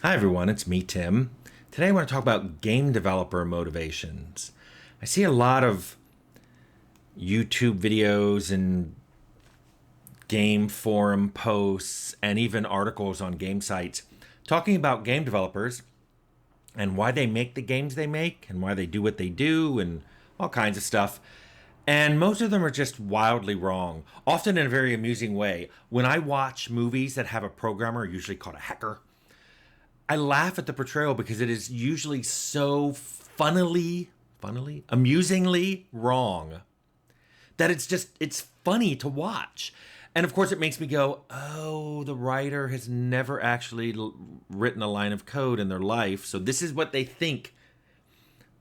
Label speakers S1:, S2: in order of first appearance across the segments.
S1: Hi everyone, it's me, Tim. Today I want to talk about game developer motivations. I see a lot of YouTube videos and game forum posts and even articles on game sites talking about game developers and why they make the games they make and why they do what they do and all kinds of stuff. And most of them are just wildly wrong, often in a very amusing way. When I watch movies that have a programmer, usually called a hacker, I laugh at the portrayal because it is usually so amusingly wrong that it's funny to watch. And of course, it makes me go, oh, the writer has never actually written a line of code in their life. So this is what they think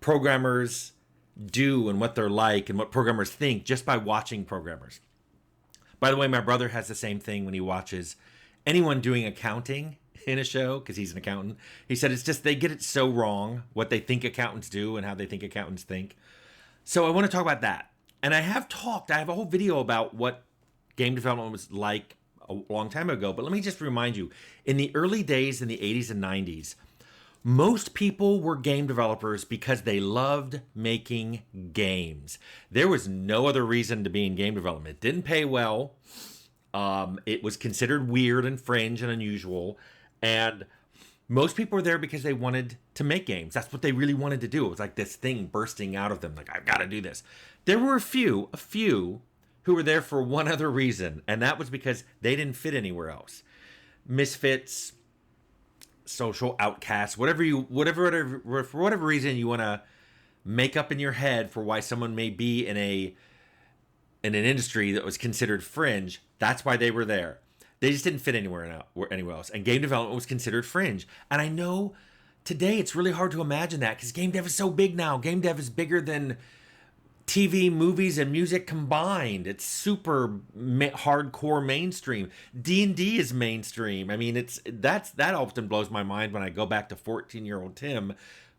S1: programmers do and what they're like and what programmers think just by watching programmers. By the way, my brother has the same thing when he watches anyone doing accounting in a show because he's an accountant. He said it's just they get it so wrong what they think accountants do and how they think accountants think. So I want to talk about that. And I have a whole video about what game development was like a long time ago. But let me just remind you, in the early days in the 80s and 90s, most people were game developers because they loved making games. There was no other reason to be in game development. It didn't pay well. It was considered weird and fringe and unusual. And most people were there because they wanted to make games. That's what they really wanted to do. It was like this thing bursting out of them. Like, I've got to do this. There were a few who were there for one other reason. And that was because they didn't fit anywhere else. Misfits, social outcasts, whatever, for whatever reason you want to make up in your head for why someone may be in an industry that was considered fringe. That's why they were there. They just didn't fit anywhere else. And game development was considered fringe. And I know today it's really hard to imagine that because game dev is so big now. Game dev is bigger than TV, movies, and music combined. It's super hardcore mainstream. D&D is mainstream. I mean, that often blows my mind when I go back to 14-year-old Tim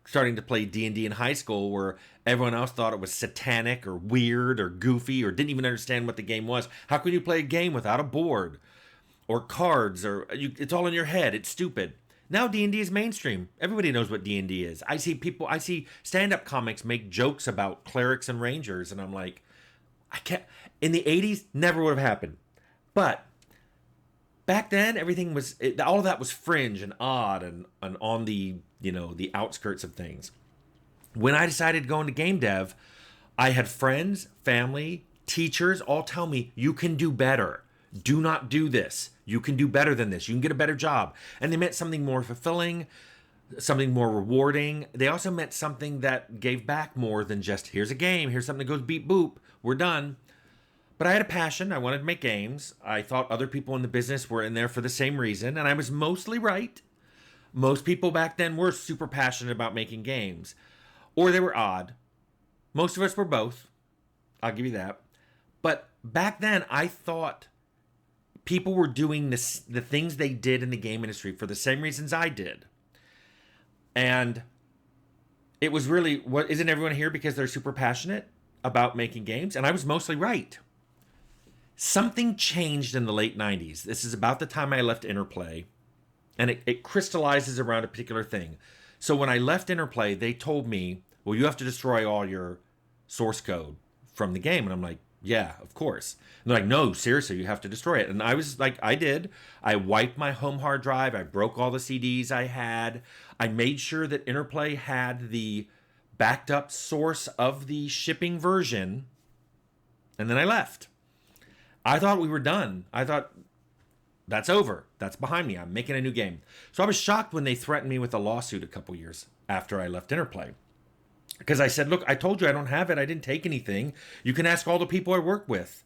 S1: starting to play D&D in high school where everyone else thought it was satanic or weird or goofy or didn't even understand what the game was. How can you play a game without a board or cards it's all in your head? It's stupid. Now D&D is mainstream. Everybody knows what D&D is. I see stand-up comics make jokes about clerics and rangers, and I'm like, I can't. In the 80s, never would have happened. But back then, all of that was fringe and odd and on the outskirts of things. When I decided to go into game dev, I had friends, family, teachers all tell me, you can do better. Do not do this. You can do better than this. You can get a better job. And they meant something more fulfilling, something more rewarding. They also meant something that gave back more than just, here's a game, here's something that goes beep boop, we're done. But I had a passion. I wanted to make games. I thought other people in the business were in there for the same reason, and I was mostly right. Most people back then were super passionate about making games, or they were odd. Most of us were both. I'll give you that. But back then, I thought people were doing the things they did in the game industry for the same reasons I did. And it was really, what isn't everyone here because they're super passionate about making games? And I was mostly right. Something changed in the late 90s. This is about the time I left Interplay. And it crystallizes around a particular thing. So when I left Interplay, they told me, well, you have to destroy all your source code from the game. And I'm like, yeah, of course. And they're like, no, seriously, you have to destroy it. And I was like, I did. I wiped my home hard drive. I broke all the CDs I had. I made sure that Interplay had the backed up source of the shipping version. And then I left. I thought we were done. I thought, that's over. That's behind me. I'm making a new game. So I was shocked when they threatened me with a lawsuit a couple years after I left Interplay. Because I said, look, I told you I don't have it. I didn't take anything. You can ask all the people I work with.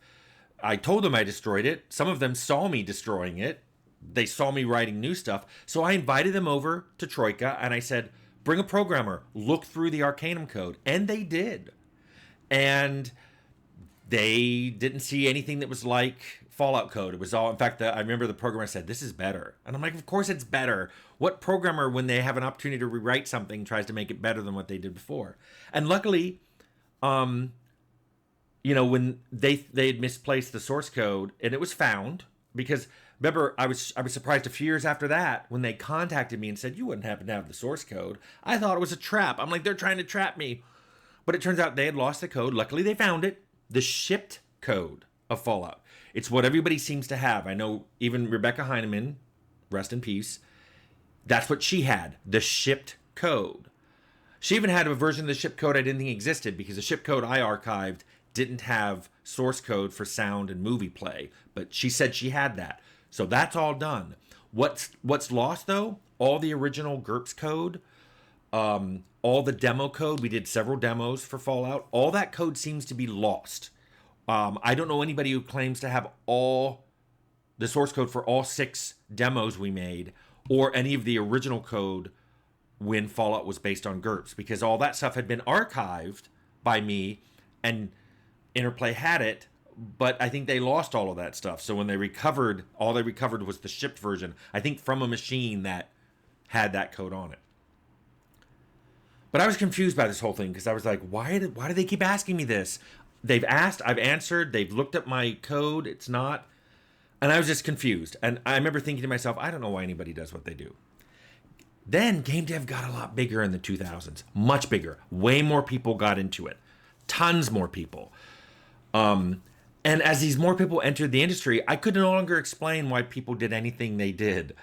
S1: I told them I destroyed it. Some of them saw me destroying it. They saw me writing new stuff. So I invited them over to Troika and I said, bring a programmer, look through the Arcanum code. And they did. And they didn't see anything that was like Fallout code. It was all, in fact, I remember the programmer said, this is better. And I'm like, of course it's better. What programmer, when they have an opportunity to rewrite something, tries to make it better than what they did before? And luckily, when they had misplaced the source code and it was found, because remember, I was surprised a few years after that when they contacted me and said, you wouldn't happen to have the source code. I thought it was a trap. I'm like, they're trying to trap me. But it turns out they had lost the code. Luckily, they found it. The shipped code of Fallout. It's what everybody seems to have. I know even Rebecca Heineman, rest in peace, that's what she had, the shipped code. She even had a version of the shipped code I didn't think existed, because the shipped code I archived didn't have source code for sound and movie play. But she said she had that. So that's all done. What's lost, though? All the original GURPS code, all the demo code. We did several demos for Fallout. All that code seems to be lost. I don't know anybody who claims to have all the source code for all 6 demos we made, or any of the original code when Fallout was based on GURPS, because all that stuff had been archived by me and Interplay had it, but I think they lost all of that stuff. So when they recovered, all they recovered was the shipped version, I think from a machine that had that code on it. But I was confused by this whole thing, because I was like, why do they keep asking me this? They've asked, I've answered, they've looked at my code, it's not. And I was just confused. And I remember thinking to myself, I don't know why anybody does what they do. Then Gamedev got a lot bigger in the 2000s, much bigger. Way more people got into it, tons more people. And as these more people entered the industry, I could no longer explain why people did anything they did.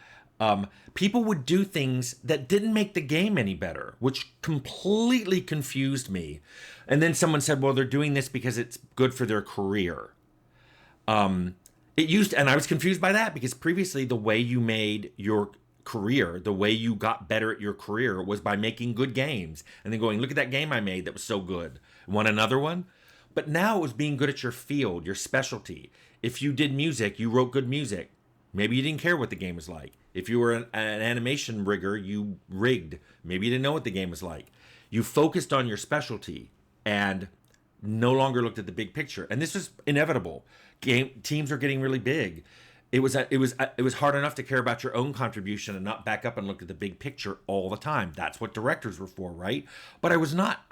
S1: People would do things that didn't make the game any better, which completely confused me. And then someone said, well, they're doing this because it's good for their career. And I was confused by that, because previously the way you made your career, the way you got better at your career, was by making good games and then going, look at that game I made that was so good. Want another one? But now it was being good at your field, your specialty. If you did music, you wrote good music. Maybe you didn't care what the game was like. If you were an animation rigger, you rigged. Maybe you didn't know what the game was like. You focused on your specialty and no longer looked at the big picture. And this was inevitable. Teams are getting really big. It was hard enough to care about your own contribution and not back up and look at the big picture all the time. That's what directors were for, right? But I was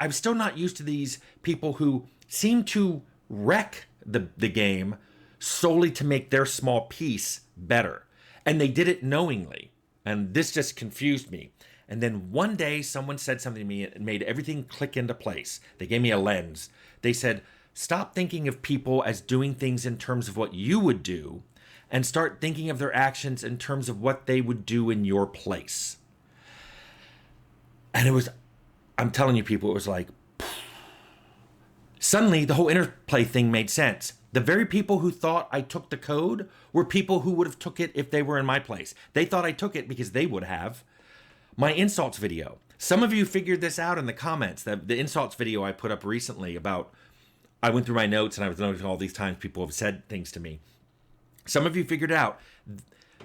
S1: still not used to these people who seem to wreck the game solely to make their small piece better. And they did it knowingly. And this just confused me. And then one day someone said something to me and made everything click into place. They gave me a lens. They said, stop thinking of people as doing things in terms of what you would do, and start thinking of their actions in terms of what they would do in your place. And I'm telling you people, it was like, suddenly the whole interplay thing made sense. The very people who thought I took the code were people who would have took it if they were in my place. They thought I took it because they would have. My insults video. Some of you figured this out in the comments. The insults video I put up recently about, I went through my notes and I was noticing all these times people have said things to me. Some of you figured out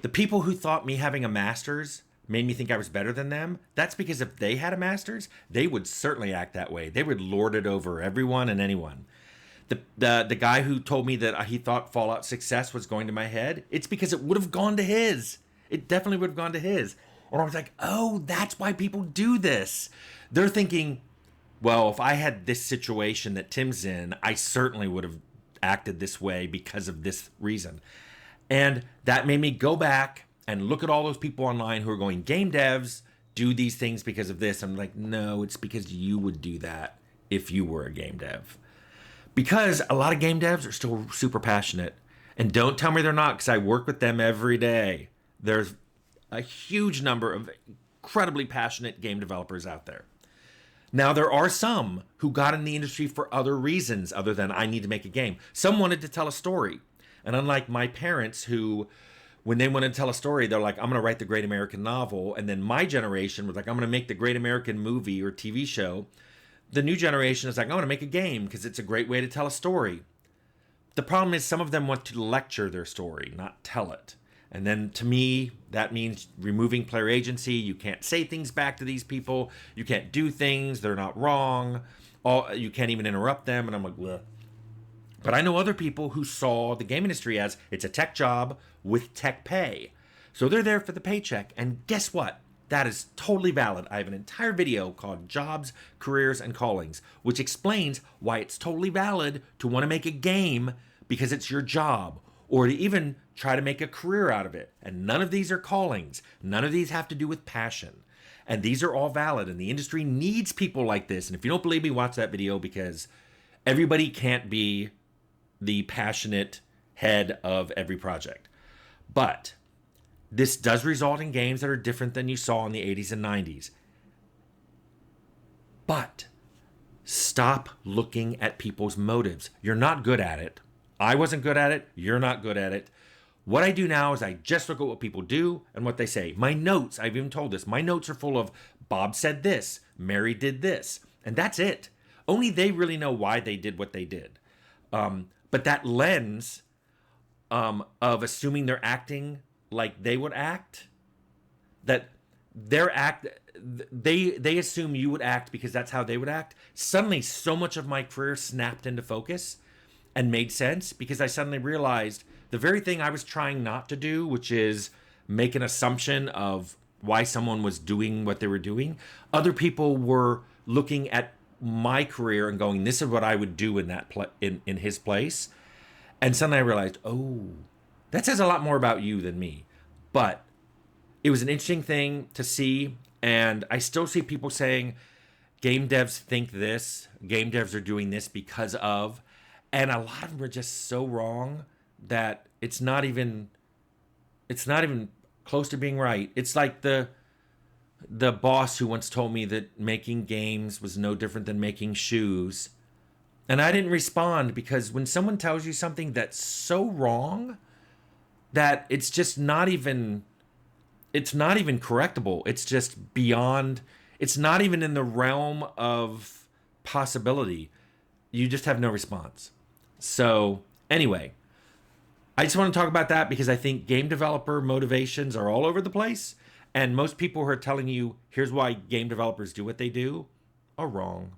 S1: the people who thought me having a master's made me think I was better than them. That's because if they had a master's, they would certainly act that way. They would lord it over everyone and anyone. The guy who told me that he thought Fallout success was going to my head, it's because it would have gone to his. It definitely would have gone to his. Or I was like, oh, that's why people do this. They're thinking, well, if I had this situation that Tim's in, I certainly would have acted this way because of this reason. And that made me go back and look at all those people online who are going, game devs do these things because of this. I'm like, no, it's because you would do that if you were a game dev. Because a lot of game devs are still super passionate. And don't tell me they're not, because I work with them every day. There's a huge number of incredibly passionate game developers out there. Now, there are some who got in the industry for other reasons other than I need to make a game. Some wanted to tell a story. And unlike my parents who, when they wanted to tell a story, they're like, I'm going to write the great American novel. And then my generation was like, I'm going to make the great American movie or TV show. The new generation is like, I want to make a game because it's a great way to tell a story. The problem is some of them want to lecture their story, not tell it. And then to me, that means removing player agency. You can't say things back to these people. You can't do things. They're not wrong. You can't even interrupt them. And I'm like, bleh. But I know other people who saw the game industry as it's a tech job with tech pay. So they're there for the paycheck. And guess what? That is totally valid. I have an entire video called Jobs, Careers, and Callings, which explains why it's totally valid to want to make a game because it's your job, or to even try to make a career out of it. And none of these are callings. None of these have to do with passion. And these are all valid, and the industry needs people like this. And if you don't believe me, watch that video, because everybody can't be the passionate head of every project. But this does result in games that are different than you saw in the 80s and 90s. But stop looking at people's motives. You're not good at it. I wasn't good at it. You're not good at it. What I do now is I just look at what people do and what they say. My notes, I've even told this, my notes are full of Bob said this, Mary did this, and that's it. Only they really know why they did what they did. But that lens of assuming they're acting like they would act, that they assume you would act because that's how they would act. Suddenly, so much of my career snapped into focus and made sense, because I suddenly realized the very thing I was trying not to do, which is make an assumption of why someone was doing what they were doing. Other people were looking at my career and going, this is what I would do in that in his place. And suddenly I realized, oh, that says a lot more about you than me. But it was an interesting thing to see. And I still see people saying, game devs think this, game devs are doing this because of, and a lot of them are just so wrong that it's not even close to being right. It's like the boss who once told me that making games was no different than making shoes. And I didn't respond, because when someone tells you something that's so wrong that it's just not even correctable. It's just beyond, it's not even in the realm of possibility. You just have no response. So anyway, I just want to talk about that because I think game developer motivations are all over the place. And most people who are telling you, here's why game developers do what they do, are wrong.